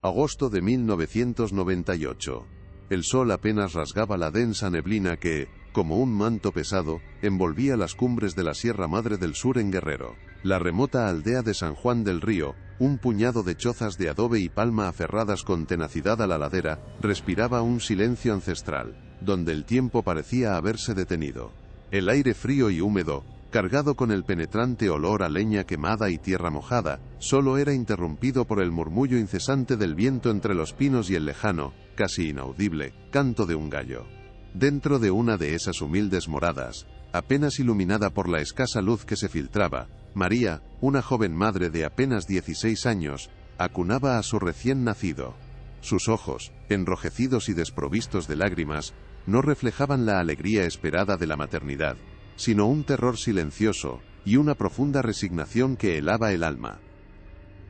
Agosto de 1998. El sol apenas rasgaba la densa neblina que, como un manto pesado, envolvía las cumbres de la Sierra Madre del Sur en Guerrero. La remota aldea de San Juan del Río, un puñado de chozas de adobe y palma aferradas con tenacidad a la ladera, respiraba un silencio ancestral, donde el tiempo parecía haberse detenido. El aire frío y húmedo, cargado con el penetrante olor a leña quemada y tierra mojada, solo era interrumpido por el murmullo incesante del viento entre los pinos y el lejano, casi inaudible, canto de un gallo. Dentro de una de esas humildes moradas, apenas iluminada por la escasa luz que se filtraba, María, una joven madre de apenas 16 años, acunaba a su recién nacido. Sus ojos, enrojecidos y desprovistos de lágrimas, no reflejaban la alegría esperada de la maternidad, sino un terror silencioso y una profunda resignación que helaba el alma.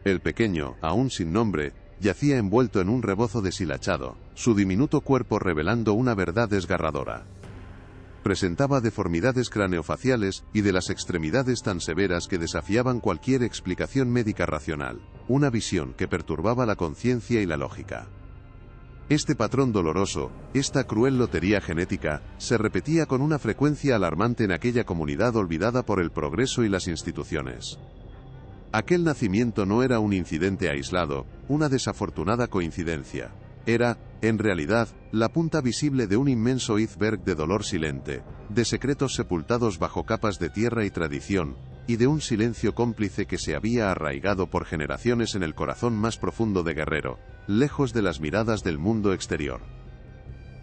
El pequeño, aún sin nombre, yacía envuelto en un rebozo deshilachado, su diminuto cuerpo revelando una verdad desgarradora. Presentaba deformidades craneofaciales y de las extremidades tan severas que desafiaban cualquier explicación médica racional, una visión que perturbaba la conciencia y la lógica. Este patrón doloroso, esta cruel lotería genética, se repetía con una frecuencia alarmante en aquella comunidad olvidada por el progreso y las instituciones. Aquel nacimiento no era un incidente aislado, una desafortunada coincidencia. Era, en realidad, la punta visible de un inmenso iceberg de dolor silente, de secretos sepultados bajo capas de tierra y tradición, y de un silencio cómplice que se había arraigado por generaciones en el corazón más profundo de Guerrero, lejos de las miradas del mundo exterior.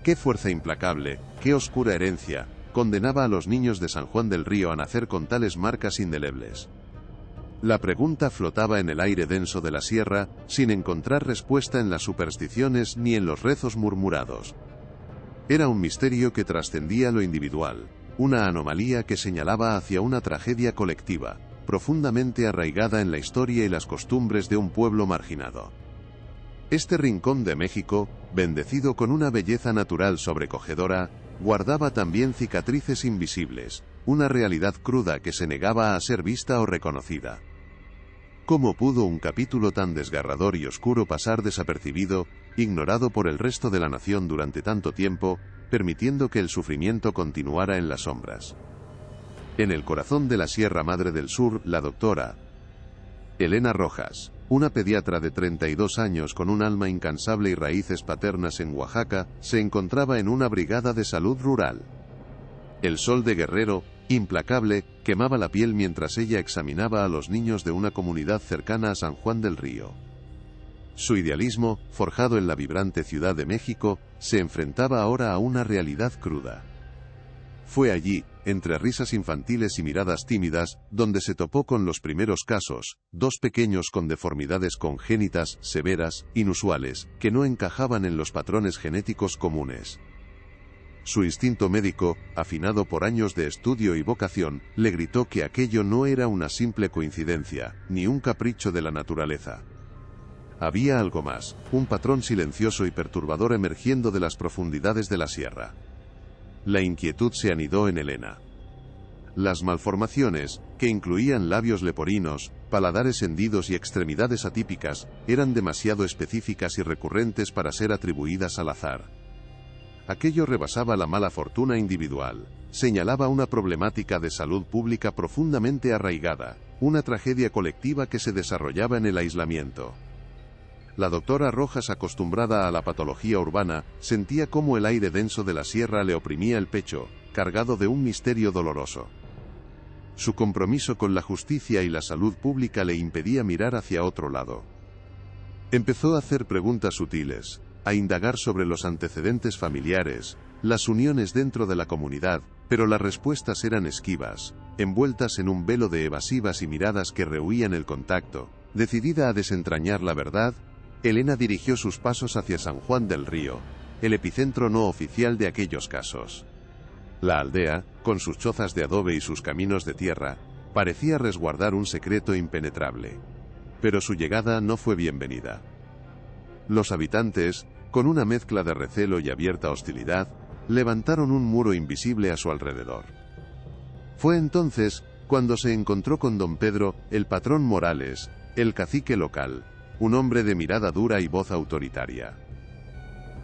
Qué fuerza implacable, qué oscura herencia, condenaba a los niños de San Juan del Río a nacer con tales marcas indelebles. La pregunta flotaba en el aire denso de la sierra, sin encontrar respuesta en las supersticiones ni en los rezos murmurados. Era un misterio que trascendía lo individual, una anomalía que señalaba hacia una tragedia colectiva, profundamente arraigada en la historia y las costumbres de un pueblo marginado. Este rincón de México, bendecido con una belleza natural sobrecogedora, guardaba también cicatrices invisibles, una realidad cruda que se negaba a ser vista o reconocida. ¿Cómo pudo un capítulo tan desgarrador y oscuro pasar desapercibido, ignorado por el resto de la nación durante tanto tiempo, permitiendo que el sufrimiento continuara en las sombras? En el corazón de la Sierra Madre del Sur, la doctora Elena Rojas, una pediatra de 32 años con un alma incansable y raíces paternas en Oaxaca, se encontraba en una brigada de salud rural. El sol de Guerrero, implacable, quemaba la piel mientras ella examinaba a los niños de una comunidad cercana a San Juan del Río. Su idealismo, forjado en la vibrante Ciudad de México, se enfrentaba ahora a una realidad cruda. Fue allí, entre risas infantiles y miradas tímidas, donde se topó con los primeros casos, dos pequeños con deformidades congénitas, severas, inusuales, que no encajaban en los patrones genéticos comunes. Su instinto médico, afinado por años de estudio y vocación, le gritó que aquello no era una simple coincidencia, ni un capricho de la naturaleza. Había algo más, un patrón silencioso y perturbador emergiendo de las profundidades de la sierra. La inquietud se anidó en Elena. Las malformaciones, que incluían labios leporinos, paladares hendidos y extremidades atípicas, eran demasiado específicas y recurrentes para ser atribuidas al azar. Aquello rebasaba la mala fortuna individual, señalaba una problemática de salud pública profundamente arraigada, una tragedia colectiva que se desarrollaba en el aislamiento. La doctora Rojas, acostumbrada a la patología urbana, sentía cómo el aire denso de la sierra le oprimía el pecho, cargado de un misterio doloroso. Su compromiso con la justicia y la salud pública le impedía mirar hacia otro lado. Empezó a hacer preguntas sutiles, a indagar sobre los antecedentes familiares, las uniones dentro de la comunidad, pero las respuestas eran esquivas, envueltas en un velo de evasivas y miradas que rehuían el contacto. Decidida a desentrañar la verdad, Elena dirigió sus pasos hacia San Juan del Río, el epicentro no oficial de aquellos casos. La aldea, con sus chozas de adobe y sus caminos de tierra, parecía resguardar un secreto impenetrable. Pero su llegada no fue bienvenida. Los habitantes, con una mezcla de recelo y abierta hostilidad, levantaron un muro invisible a su alrededor. Fue entonces cuando se encontró con don Pedro, el patrón Morales, el cacique local, un hombre de mirada dura y voz autoritaria.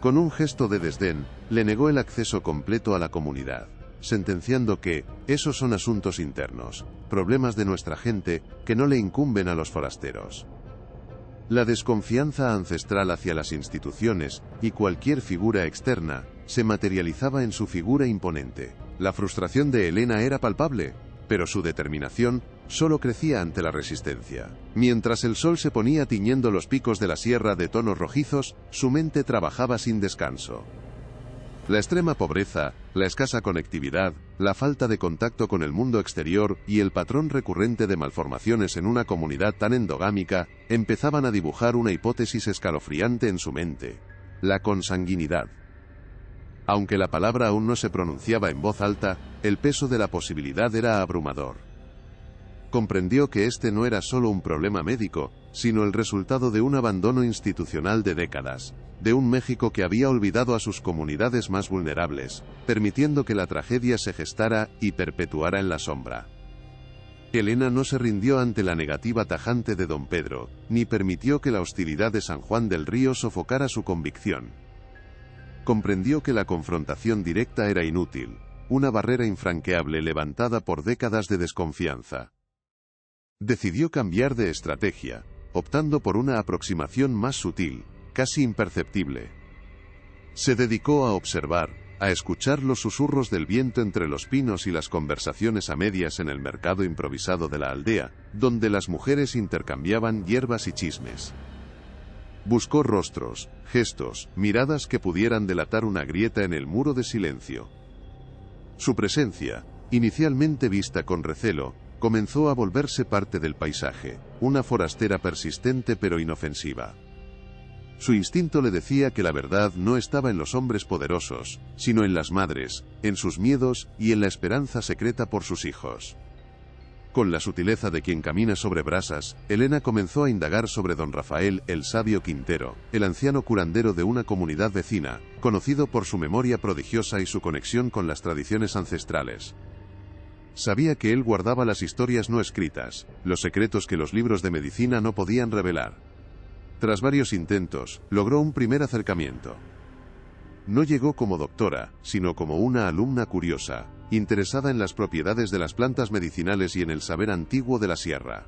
Con un gesto de desdén, le negó el acceso completo a la comunidad, sentenciando que, esos son asuntos internos, problemas de nuestra gente, que no le incumben a los forasteros. La desconfianza ancestral hacia las instituciones, y cualquier figura externa, se materializaba en su figura imponente. La frustración de Helena era palpable, pero su determinación solo crecía ante la resistencia. Mientras el sol se ponía tiñendo los picos de la sierra de tonos rojizos, su mente trabajaba sin descanso. La extrema pobreza, la escasa conectividad, la falta de contacto con el mundo exterior y el patrón recurrente de malformaciones en una comunidad tan endogámica, empezaban a dibujar una hipótesis escalofriante en su mente: la consanguinidad. Aunque la palabra aún no se pronunciaba en voz alta, el peso de la posibilidad era abrumador. Comprendió que este no era solo un problema médico, sino el resultado de un abandono institucional de décadas, de un México que había olvidado a sus comunidades más vulnerables, permitiendo que la tragedia se gestara y perpetuara en la sombra. Helena no se rindió ante la negativa tajante de don Pedro, ni permitió que la hostilidad de San Juan del Río sofocara su convicción. Comprendió que la confrontación directa era inútil, una barrera infranqueable levantada por décadas de desconfianza. Decidió cambiar de estrategia, optando por una aproximación más sutil, casi imperceptible. Se dedicó a observar, a escuchar los susurros del viento entre los pinos y las conversaciones a medias en el mercado improvisado de la aldea, donde las mujeres intercambiaban hierbas y chismes. Buscó rostros, gestos, miradas que pudieran delatar una grieta en el muro de silencio. Su presencia, inicialmente vista con recelo, comenzó a volverse parte del paisaje, una forastera persistente pero inofensiva. Su instinto le decía que la verdad no estaba en los hombres poderosos, sino en las madres, en sus miedos y en la esperanza secreta por sus hijos. Con la sutileza de quien camina sobre brasas, Helena comenzó a indagar sobre don Rafael el Sabio Quintero, el anciano curandero de una comunidad vecina, conocido por su memoria prodigiosa y su conexión con las tradiciones ancestrales. Sabía que él guardaba las historias no escritas, los secretos que los libros de medicina no podían revelar. Tras varios intentos, logró un primer acercamiento. No llegó como doctora, sino como una alumna curiosa, interesada en las propiedades de las plantas medicinales y en el saber antiguo de la sierra.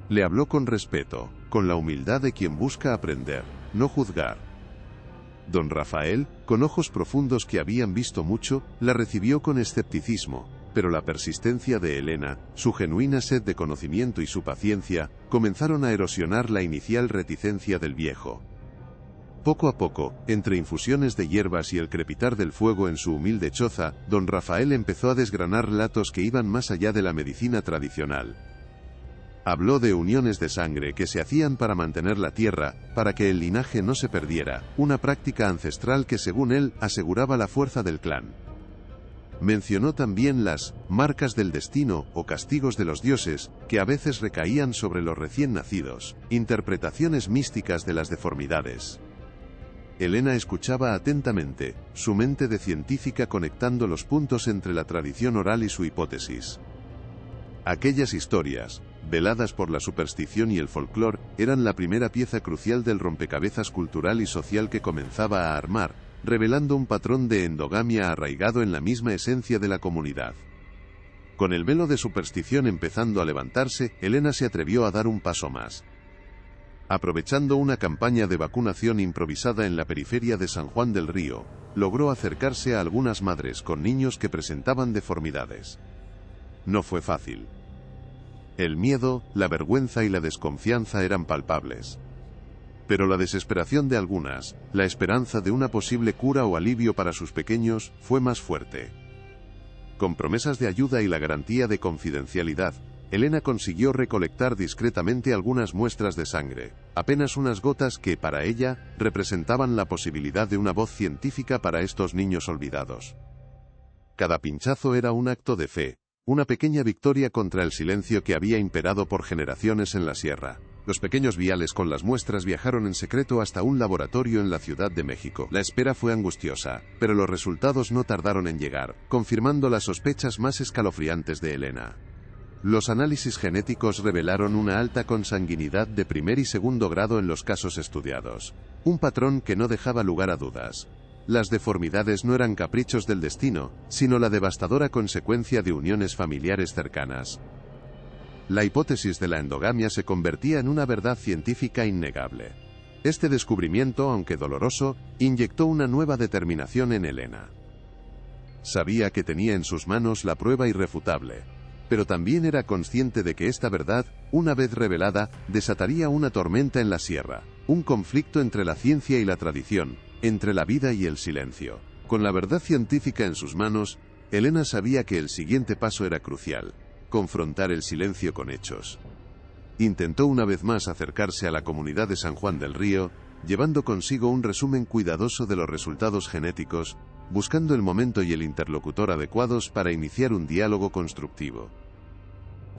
Le habló con respeto, con la humildad de quien busca aprender, no juzgar. Don Rafael, con ojos profundos que habían visto mucho, la recibió con escepticismo, pero la persistencia de Helena, su genuina sed de conocimiento y su paciencia, comenzaron a erosionar la inicial reticencia del viejo. Poco a poco, entre infusiones de hierbas y el crepitar del fuego en su humilde choza, don Rafael empezó a desgranar relatos que iban más allá de la medicina tradicional. Habló de uniones de sangre que se hacían para mantener la tierra, para que el linaje no se perdiera, una práctica ancestral que según él aseguraba la fuerza del clan. Mencionó también las marcas del destino o castigos de los dioses, que a veces recaían sobre los recién nacidos, interpretaciones místicas de las deformidades. Helena escuchaba atentamente, su mente de científica conectando los puntos entre la tradición oral y su hipótesis. Aquellas historias, veladas por la superstición y el folclore, eran la primera pieza crucial del rompecabezas cultural y social que comenzaba a armar, revelando un patrón de endogamia arraigado en la misma esencia de la comunidad. Con el velo de superstición empezando a levantarse, Helena se atrevió a dar un paso más. Aprovechando una campaña de vacunación improvisada en la periferia de San Juan del Río, logró acercarse a algunas madres con niños que presentaban deformidades. No fue fácil. El miedo, la vergüenza y la desconfianza eran palpables. Pero la desesperación de algunas, la esperanza de una posible cura o alivio para sus pequeños, fue más fuerte. Con promesas de ayuda y la garantía de confidencialidad, Helena consiguió recolectar discretamente algunas muestras de sangre, apenas unas gotas que, para ella, representaban la posibilidad de una voz científica para estos niños olvidados. Cada pinchazo era un acto de fe, una pequeña victoria contra el silencio que había imperado por generaciones en la sierra. Los pequeños viales con las muestras viajaron en secreto hasta un laboratorio en la Ciudad de México. La espera fue angustiosa, pero los resultados no tardaron en llegar, confirmando las sospechas más escalofriantes de Helena. Los análisis genéticos revelaron una alta consanguinidad de primer y segundo grado en los casos estudiados, un patrón que no dejaba lugar a dudas. Las deformidades no eran caprichos del destino, sino la devastadora consecuencia de uniones familiares cercanas. La hipótesis de la endogamia se convertía en una verdad científica innegable. Este descubrimiento, aunque doloroso, inyectó una nueva determinación en Helena. Sabía que tenía en sus manos la prueba irrefutable, pero también era consciente de que esta verdad, una vez revelada, desataría una tormenta en la sierra, un conflicto entre la ciencia y la tradición, entre la vida y el silencio. Con la verdad científica en sus manos, Helena sabía que el siguiente paso era crucial: confrontar el silencio con hechos. Intentó una vez más acercarse a la comunidad de San Juan del Río, llevando consigo un resumen cuidadoso de los resultados genéticos, buscando el momento y el interlocutor adecuados para iniciar un diálogo constructivo.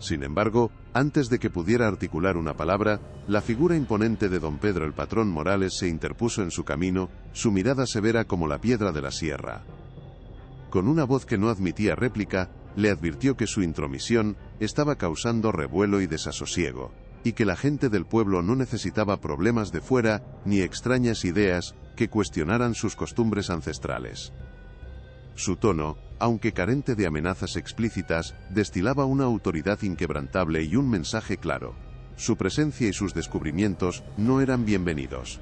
Sin embargo, antes de que pudiera articular una palabra, la figura imponente de don Pedro el patrón Morales se interpuso en su camino, su mirada severa como la piedra de la sierra. Con una voz que no admitía réplica, le advirtió que su intromisión estaba causando revuelo y desasosiego, y que la gente del pueblo no necesitaba problemas de fuera, ni extrañas ideas que cuestionaran sus costumbres ancestrales. Su tono, aunque carente de amenazas explícitas, destilaba una autoridad inquebrantable y un mensaje claro: su presencia y sus descubrimientos no eran bienvenidos.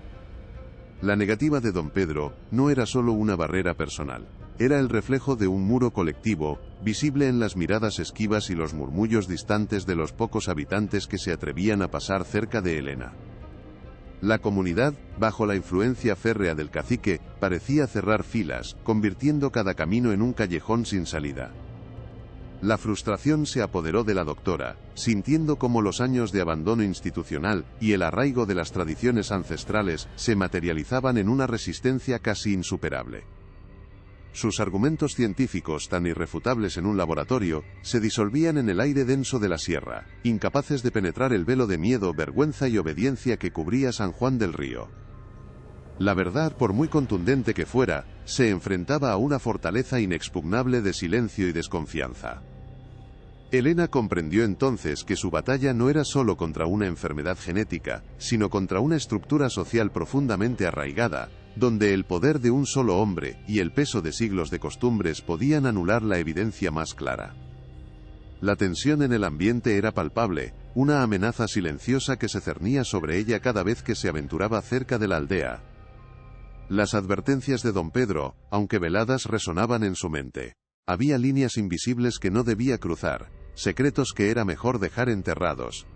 La negativa de don Pedro no era solo una barrera personal, era el reflejo de un muro colectivo, visible en las miradas esquivas y los murmullos distantes de los pocos habitantes que se atrevían a pasar cerca de Helena. La comunidad, bajo la influencia férrea del cacique, parecía cerrar filas, convirtiendo cada camino en un callejón sin salida. La frustración se apoderó de la doctora, sintiendo cómo los años de abandono institucional y el arraigo de las tradiciones ancestrales se materializaban en una resistencia casi insuperable. Sus argumentos científicos, tan irrefutables en un laboratorio, se disolvían en el aire denso de la sierra, incapaces de penetrar el velo de miedo, vergüenza y obediencia que cubría San Juan del Río. La verdad, por muy contundente que fuera, se enfrentaba a una fortaleza inexpugnable de silencio y desconfianza. Helena comprendió entonces que su batalla no era solo contra una enfermedad genética, sino contra una estructura social profundamente arraigada, donde el poder de un solo hombre y el peso de siglos de costumbres podían anular la evidencia más clara. La tensión en el ambiente era palpable, una amenaza silenciosa que se cernía sobre ella cada vez que se aventuraba cerca de la aldea. Las advertencias de don Pedro, aunque veladas, resonaban en su mente. Había líneas invisibles que no debía cruzar, secretos que era mejor dejar enterrados.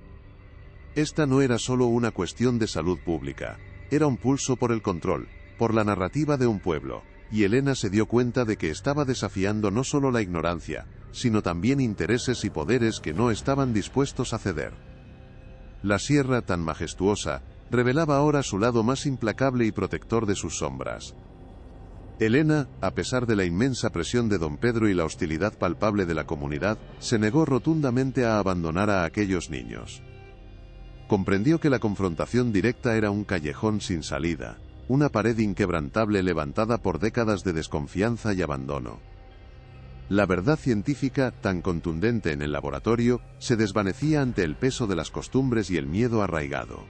Esta no era solo una cuestión de salud pública, era un pulso por el control, por la narrativa de un pueblo, y Helena se dio cuenta de que estaba desafiando no solo la ignorancia, sino también intereses y poderes que no estaban dispuestos a ceder. La sierra, tan majestuosa, revelaba ahora su lado más implacable y protector de sus sombras. Helena, a pesar de la inmensa presión de don Pedro y la hostilidad palpable de la comunidad, se negó rotundamente a abandonar a aquellos niños. Comprendió que la confrontación directa era un callejón sin salida, una pared inquebrantable levantada por décadas de desconfianza y abandono. La verdad científica, tan contundente en el laboratorio, se desvanecía ante el peso de las costumbres y el miedo arraigado.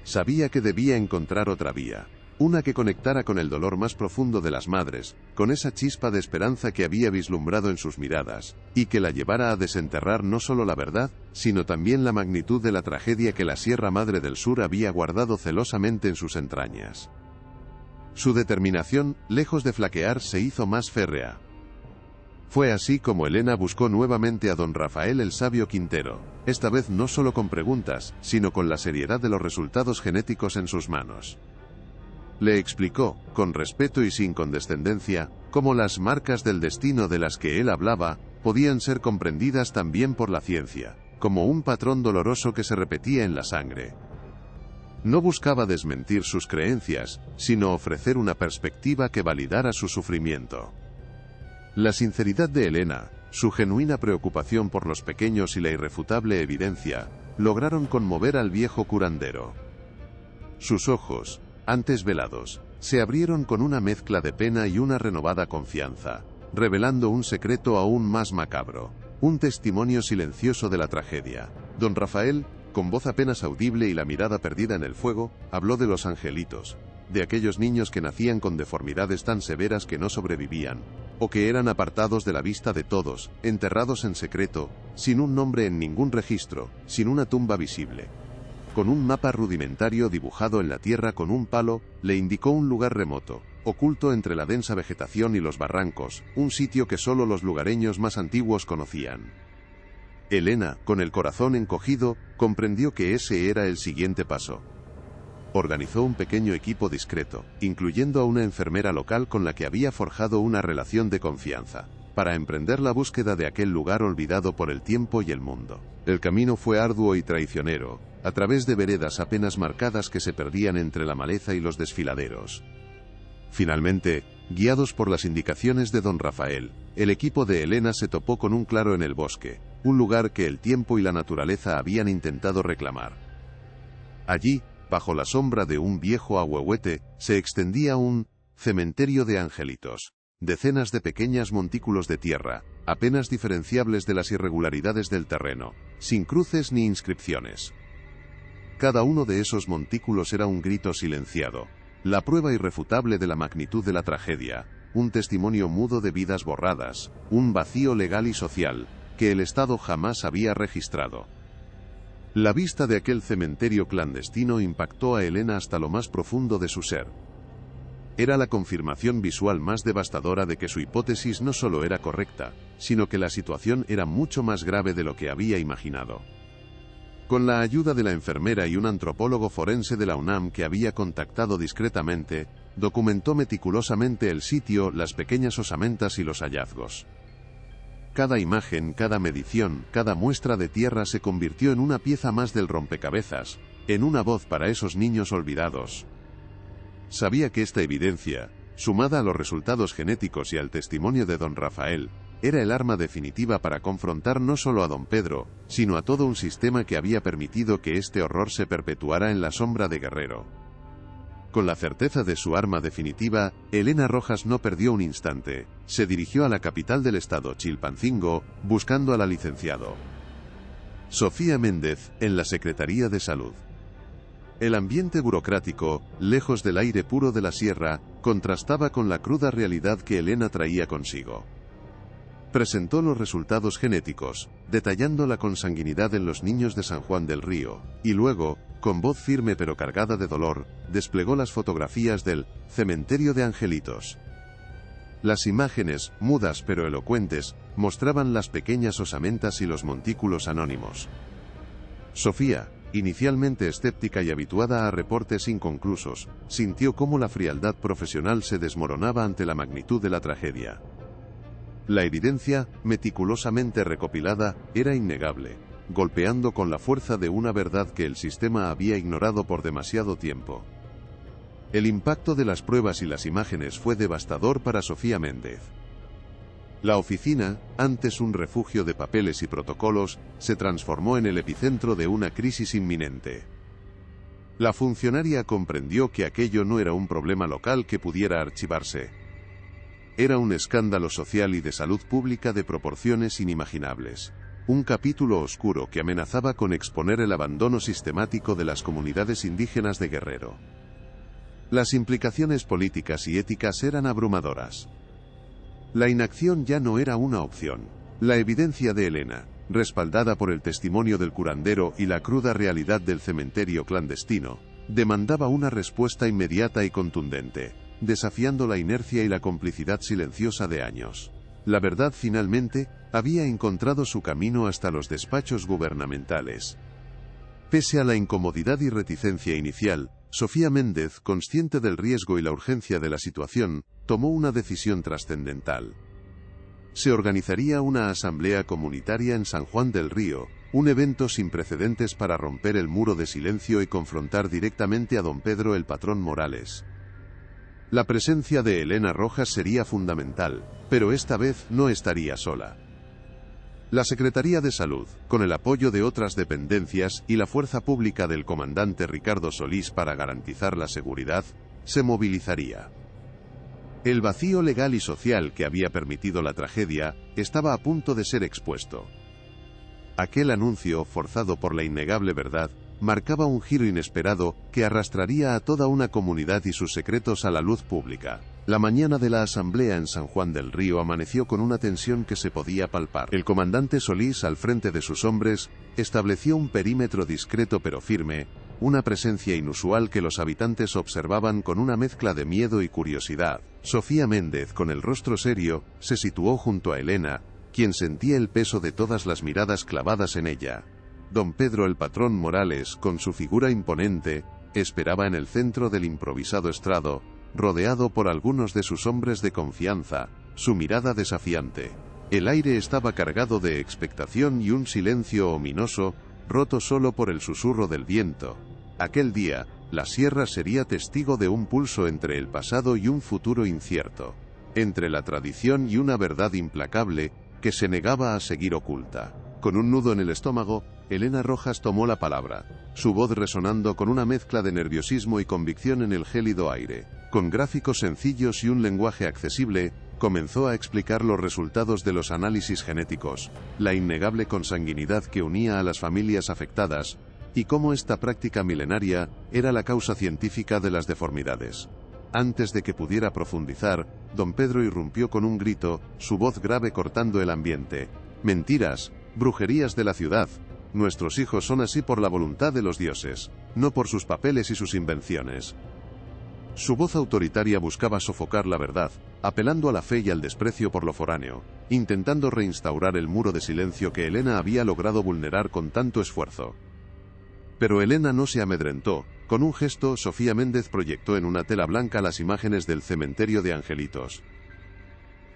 Sabía que debía encontrar otra vía, una que conectara con el dolor más profundo de las madres, con esa chispa de esperanza que había vislumbrado en sus miradas, y que la llevara a desenterrar no solo la verdad, sino también la magnitud de la tragedia que la Sierra Madre del Sur había guardado celosamente en sus entrañas. Su determinación, lejos de flaquear, se hizo más férrea. Fue así como Helena buscó nuevamente a don Rafael el Sabio Quintero, esta vez no solo con preguntas, sino con la seriedad de los resultados genéticos en sus manos. Le explicó, con respeto y sin condescendencia, cómo las marcas del destino de las que él hablaba podían ser comprendidas también por la ciencia, como un patrón doloroso que se repetía en la sangre. No buscaba desmentir sus creencias, sino ofrecer una perspectiva que validara su sufrimiento. La sinceridad de Helena, su genuina preocupación por los pequeños y la irrefutable evidencia, lograron conmover al viejo curandero. Sus ojos, antes velados, se abrieron con una mezcla de pena y una renovada confianza, revelando un secreto aún más macabro. Un testimonio silencioso de la tragedia. Don Rafael, con voz apenas audible y la mirada perdida en el fuego, habló de los angelitos, de aquellos niños que nacían con deformidades tan severas que no sobrevivían, o que eran apartados de la vista de todos, enterrados en secreto, sin un nombre en ningún registro, sin una tumba visible. Con un mapa rudimentario dibujado en la tierra con un palo, le indicó un lugar remoto, oculto entre la densa vegetación y los barrancos, un sitio que solo los lugareños más antiguos conocían. Elena, con el corazón encogido, comprendió que ese era el siguiente paso. Organizó un pequeño equipo discreto, incluyendo a una enfermera local con la que había forjado una relación de confianza, para emprender la búsqueda de aquel lugar olvidado por el tiempo y el mundo. El camino fue arduo y traicionero, a través de veredas apenas marcadas que se perdían entre la maleza y los desfiladeros. Finalmente, guiados por las indicaciones de don Rafael, el equipo de Elena se topó con un claro en el bosque, un lugar que el tiempo y la naturaleza habían intentado reclamar. Allí, bajo la sombra de un viejo ahuehuete, se extendía un cementerio de angelitos. Decenas de pequeños montículos de tierra, apenas diferenciables de las irregularidades del terreno, sin cruces ni inscripciones. Cada uno de esos montículos era un grito silenciado, la prueba irrefutable de la magnitud de la tragedia, un testimonio mudo de vidas borradas, un vacío legal y social, que el Estado jamás había registrado. La vista de aquel cementerio clandestino impactó a Elena hasta lo más profundo de su ser. Era la confirmación visual más devastadora de que su hipótesis no solo era correcta, sino que la situación era mucho más grave de lo que había imaginado. Con la ayuda de la enfermera y un antropólogo forense de la UNAM que había contactado discretamente, documentó meticulosamente el sitio, las pequeñas osamentas y los hallazgos. Cada imagen, cada medición, cada muestra de tierra se convirtió en una pieza más del rompecabezas, en una voz para esos niños olvidados. Sabía que esta evidencia, sumada a los resultados genéticos y al testimonio de don Rafael, era el arma definitiva para confrontar no solo a don Pedro, sino a todo un sistema que había permitido que este horror se perpetuara en la sombra de Guerrero. Con la certeza de su arma definitiva, Elena Rojas no perdió un instante. Se dirigió a la capital del estado, Chilpancingo, buscando a la licenciado Sofía Méndez, en la Secretaría de Salud. El ambiente burocrático, lejos del aire puro de la sierra, contrastaba con la cruda realidad que Elena traía consigo. Presentó los resultados genéticos, detallando la consanguinidad en los niños de San Juan del Río, y luego, con voz firme pero cargada de dolor, desplegó las fotografías del cementerio de angelitos. Las imágenes, mudas pero elocuentes, mostraban las pequeñas osamentas y los montículos anónimos. Sofía, inicialmente escéptica y habituada a reportes inconclusos, sintió cómo la frialdad profesional se desmoronaba ante la magnitud de la tragedia. La evidencia, meticulosamente recopilada, era innegable, golpeando con la fuerza de una verdad que el sistema había ignorado por demasiado tiempo. El impacto de las pruebas y las imágenes fue devastador para Sofía Méndez. La oficina, antes un refugio de papeles y protocolos, se transformó en el epicentro de una crisis inminente. La funcionaria comprendió que aquello no era un problema local que pudiera archivarse. Era un escándalo social y de salud pública de proporciones inimaginables. Un capítulo oscuro que amenazaba con exponer el abandono sistemático de las comunidades indígenas de Guerrero. Las implicaciones políticas y éticas eran abrumadoras. La inacción ya no era una opción. La evidencia de Elena, respaldada por el testimonio del curandero y la cruda realidad del cementerio clandestino, demandaba una respuesta inmediata y contundente, desafiando la inercia y la complicidad silenciosa de años. La verdad finalmente había encontrado su camino hasta los despachos gubernamentales. Pese a la incomodidad y reticencia inicial, Sofía Méndez, consciente del riesgo y la urgencia de la situación, tomó una decisión trascendental. Se organizaría una asamblea comunitaria en San Juan del Río, un evento sin precedentes para romper el muro de silencio y confrontar directamente a don Pedro el Patrón Morales. La presencia de Elena Rojas sería fundamental, pero esta vez no estaría sola. La Secretaría de Salud, con el apoyo de otras dependencias y la fuerza pública del comandante Ricardo Solís para garantizar la seguridad, se movilizaría. El vacío legal y social que había permitido la tragedia estaba a punto de ser expuesto. Aquel anuncio, forzado por la innegable verdad, marcaba un giro inesperado que arrastraría a toda una comunidad y sus secretos a la luz pública. La mañana de la asamblea en San Juan del Río amaneció con una tensión que se podía palpar. El comandante Solís, al frente de sus hombres, estableció un perímetro discreto pero firme, una presencia inusual que los habitantes observaban con una mezcla de miedo y curiosidad. Sofía Méndez, con el rostro serio, se situó junto a Elena, quien sentía el peso de todas las miradas clavadas en ella. Don Pedro el patrón Morales, con su figura imponente, esperaba en el centro del improvisado estrado, rodeado por algunos de sus hombres de confianza, su mirada desafiante. El aire estaba cargado de expectación y un silencio ominoso, roto solo por el susurro del viento. Aquel día, la sierra sería testigo de un pulso entre el pasado y un futuro incierto, entre la tradición y una verdad implacable que se negaba a seguir oculta. Con un nudo en el estómago, Elena Rojas tomó la palabra, su voz resonando con una mezcla de nerviosismo y convicción en el gélido aire. Con gráficos sencillos y un lenguaje accesible, comenzó a explicar los resultados de los análisis genéticos, la innegable consanguinidad que unía a las familias afectadas, y cómo esta práctica milenaria era la causa científica de las deformidades. Antes de que pudiera profundizar, don Pedro irrumpió con un grito, su voz grave cortando el ambiente. Mentiras, brujerías de la ciudad. Nuestros hijos son así por la voluntad de los dioses, no por sus papeles y sus invenciones. Su voz autoritaria buscaba sofocar la verdad, apelando a la fe y al desprecio por lo foráneo, intentando reinstaurar el muro de silencio que Elena había logrado vulnerar con tanto esfuerzo. Pero Elena no se amedrentó. Con un gesto, Sofía Méndez proyectó en una tela blanca las imágenes del cementerio de angelitos.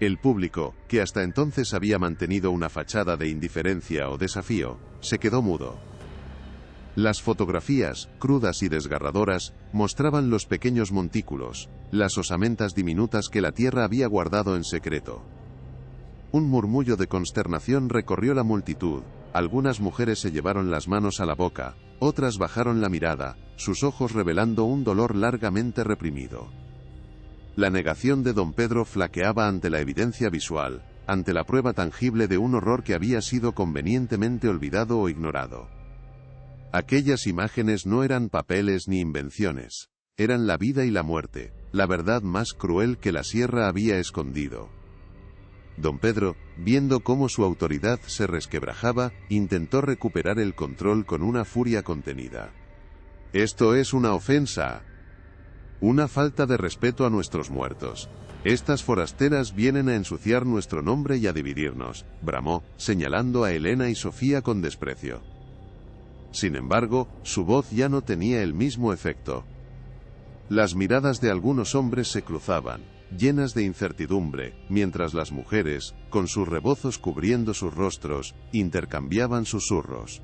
El público, que hasta entonces había mantenido una fachada de indiferencia o desafío, se quedó mudo. Las fotografías, crudas y desgarradoras, mostraban los pequeños montículos, las osamentas diminutas que la tierra había guardado en secreto. Un murmullo de consternación recorrió la multitud, algunas mujeres se llevaron las manos a la boca, otras bajaron la mirada, sus ojos revelando un dolor largamente reprimido. La negación de don Pedro flaqueaba ante la evidencia visual, ante la prueba tangible de un horror que había sido convenientemente olvidado o ignorado. Aquellas imágenes no eran papeles ni invenciones, eran la vida y la muerte, la verdad más cruel que la sierra había escondido. Don Pedro, viendo cómo su autoridad se resquebrajaba, intentó recuperar el control con una furia contenida. «Esto es una ofensa. Una falta de respeto a nuestros muertos. Estas forasteras vienen a ensuciar nuestro nombre y a dividirnos», bramó, señalando a Elena y Sofía con desprecio. Sin embargo, su voz ya no tenía el mismo efecto. Las miradas de algunos hombres se cruzaban, llenas de incertidumbre, mientras las mujeres, con sus rebozos cubriendo sus rostros, intercambiaban susurros.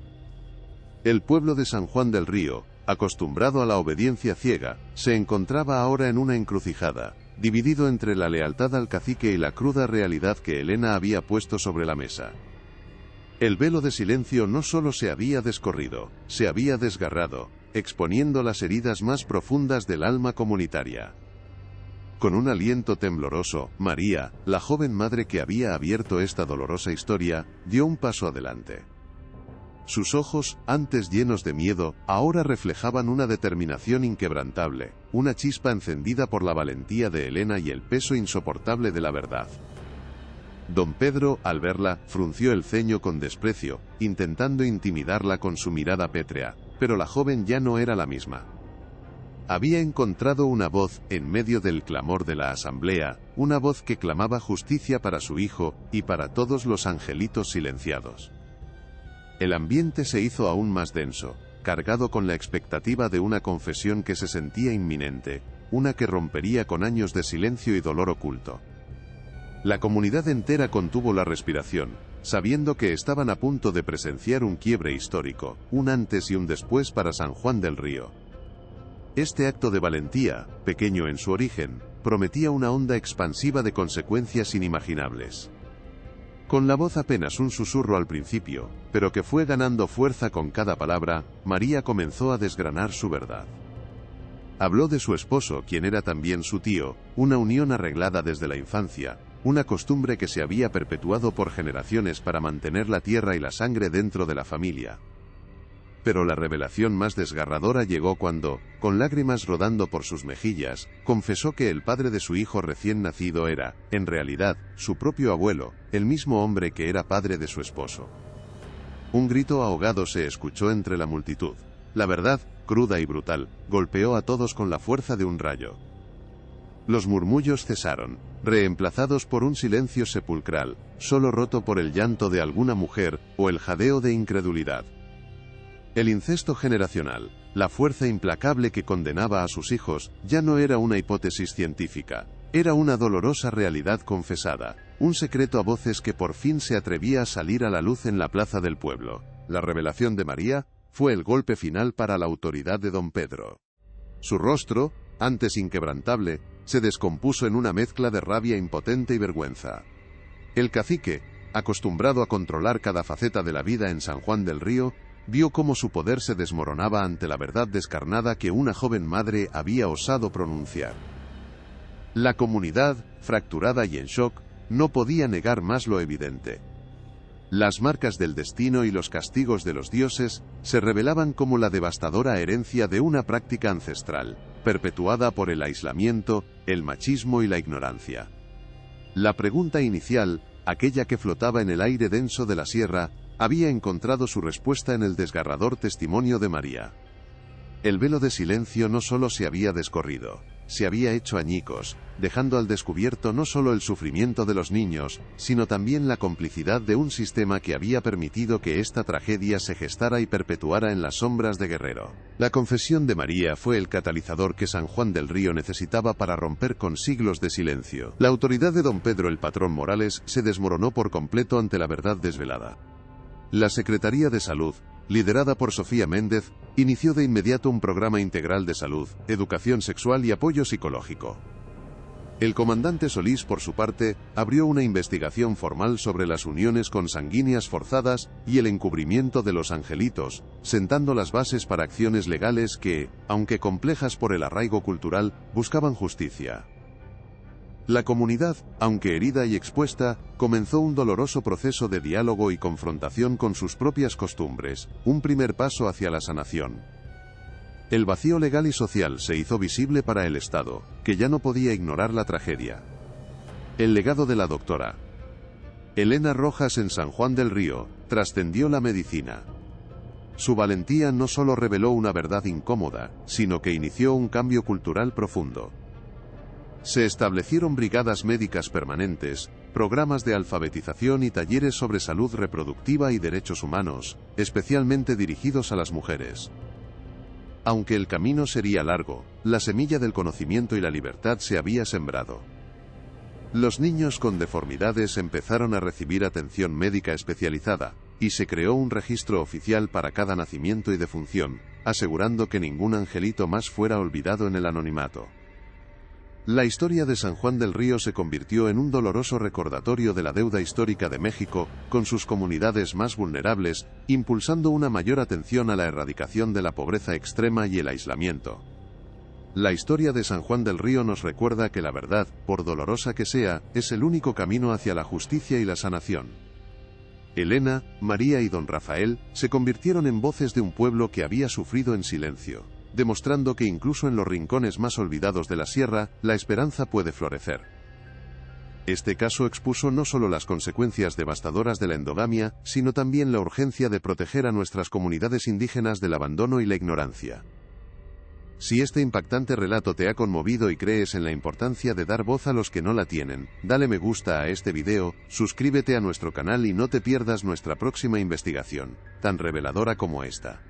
El pueblo de San Juan del Río, acostumbrado a la obediencia ciega, se encontraba ahora en una encrucijada, dividido entre la lealtad al cacique y la cruda realidad que Elena había puesto sobre la mesa. El velo de silencio no solo se había descorrido, se había desgarrado, exponiendo las heridas más profundas del alma comunitaria. Con un aliento tembloroso, María, la joven madre que había abierto esta dolorosa historia, dio un paso adelante. Sus ojos, antes llenos de miedo, ahora reflejaban una determinación inquebrantable, una chispa encendida por la valentía de Elena y el peso insoportable de la verdad. Don Pedro, al verla, frunció el ceño con desprecio, intentando intimidarla con su mirada pétrea, pero la joven ya no era la misma. Había encontrado una voz, en medio del clamor de la asamblea, una voz que clamaba justicia para su hijo, y para todos los angelitos silenciados. El ambiente se hizo aún más denso, cargado con la expectativa de una confesión que se sentía inminente, una que rompería con años de silencio y dolor oculto. La comunidad entera contuvo la respiración, sabiendo que estaban a punto de presenciar un quiebre histórico, un antes y un después para San Juan del Río. Este acto de valentía, pequeño en su origen, prometía una onda expansiva de consecuencias inimaginables. Con la voz apenas un susurro al principio, pero que fue ganando fuerza con cada palabra, María comenzó a desgranar su verdad. Habló de su esposo, quien era también su tío, una unión arreglada desde la infancia, una costumbre que se había perpetuado por generaciones para mantener la tierra y la sangre dentro de la familia. Pero la revelación más desgarradora llegó cuando, con lágrimas rodando por sus mejillas, confesó que el padre de su hijo recién nacido era, en realidad, su propio abuelo, el mismo hombre que era padre de su esposo. Un grito ahogado se escuchó entre la multitud. La verdad, cruda y brutal, golpeó a todos con la fuerza de un rayo. Los murmullos cesaron, reemplazados por un silencio sepulcral, solo roto por el llanto de alguna mujer o el jadeo de incredulidad. El incesto generacional, la fuerza implacable que condenaba a sus hijos, ya no era una hipótesis científica, era una dolorosa realidad confesada, un secreto a voces que por fin se atrevía a salir a la luz en la plaza del pueblo. La revelación de María fue el golpe final para la autoridad de don Pedro. Su rostro, antes inquebrantable, se descompuso en una mezcla de rabia impotente y vergüenza. El cacique, acostumbrado a controlar cada faceta de la vida en San Juan del Río, vio cómo su poder se desmoronaba ante la verdad descarnada que una joven madre había osado pronunciar. La comunidad, fracturada y en shock, no podía negar más lo evidente. Las marcas del destino y los castigos de los dioses se revelaban como la devastadora herencia de una práctica ancestral, perpetuada por el aislamiento, el machismo y la ignorancia. La pregunta inicial, aquella que flotaba en el aire denso de la sierra, había encontrado su respuesta en el desgarrador testimonio de María. El velo de silencio no solo se había descorrido, se había hecho añicos, dejando al descubierto no solo el sufrimiento de los niños, sino también la complicidad de un sistema que había permitido que esta tragedia se gestara y perpetuara en las sombras de Guerrero. La confesión de María fue el catalizador que San Juan del Río necesitaba para romper con siglos de silencio. La autoridad de don Pedro el patrón Morales se desmoronó por completo ante la verdad desvelada. La Secretaría de Salud, liderada por Sofía Méndez, inició de inmediato un programa integral de salud, educación sexual y apoyo psicológico. El comandante Solís, por su parte, abrió una investigación formal sobre las uniones consanguíneas forzadas y el encubrimiento de los angelitos, sentando las bases para acciones legales que, aunque complejas por el arraigo cultural, buscaban justicia. La comunidad, aunque herida y expuesta, comenzó un doloroso proceso de diálogo y confrontación con sus propias costumbres, un primer paso hacia la sanación. El vacío legal y social se hizo visible para el Estado, que ya no podía ignorar la tragedia. El legado de la doctora Elena Rojas en San Juan del Río trascendió la medicina. Su valentía no solo reveló una verdad incómoda, sino que inició un cambio cultural profundo. Se establecieron brigadas médicas permanentes, programas de alfabetización y talleres sobre salud reproductiva y derechos humanos, especialmente dirigidos a las mujeres. Aunque el camino sería largo, la semilla del conocimiento y la libertad se había sembrado. Los niños con deformidades empezaron a recibir atención médica especializada, y se creó un registro oficial para cada nacimiento y defunción, asegurando que ningún angelito más fuera olvidado en el anonimato. La historia de San Juan del Río se convirtió en un doloroso recordatorio de la deuda histórica de México con sus comunidades más vulnerables, impulsando una mayor atención a la erradicación de la pobreza extrema y el aislamiento. La historia de San Juan del Río nos recuerda que la verdad, por dolorosa que sea, es el único camino hacia la justicia y la sanación. Elena, María y don Rafael se convirtieron en voces de un pueblo que había sufrido en silencio, demostrando que incluso en los rincones más olvidados de la sierra, la esperanza puede florecer. Este caso expuso no solo las consecuencias devastadoras de la endogamia, sino también la urgencia de proteger a nuestras comunidades indígenas del abandono y la ignorancia. Si este impactante relato te ha conmovido y crees en la importancia de dar voz a los que no la tienen, dale me gusta a este video, suscríbete a nuestro canal y no te pierdas nuestra próxima investigación, tan reveladora como esta.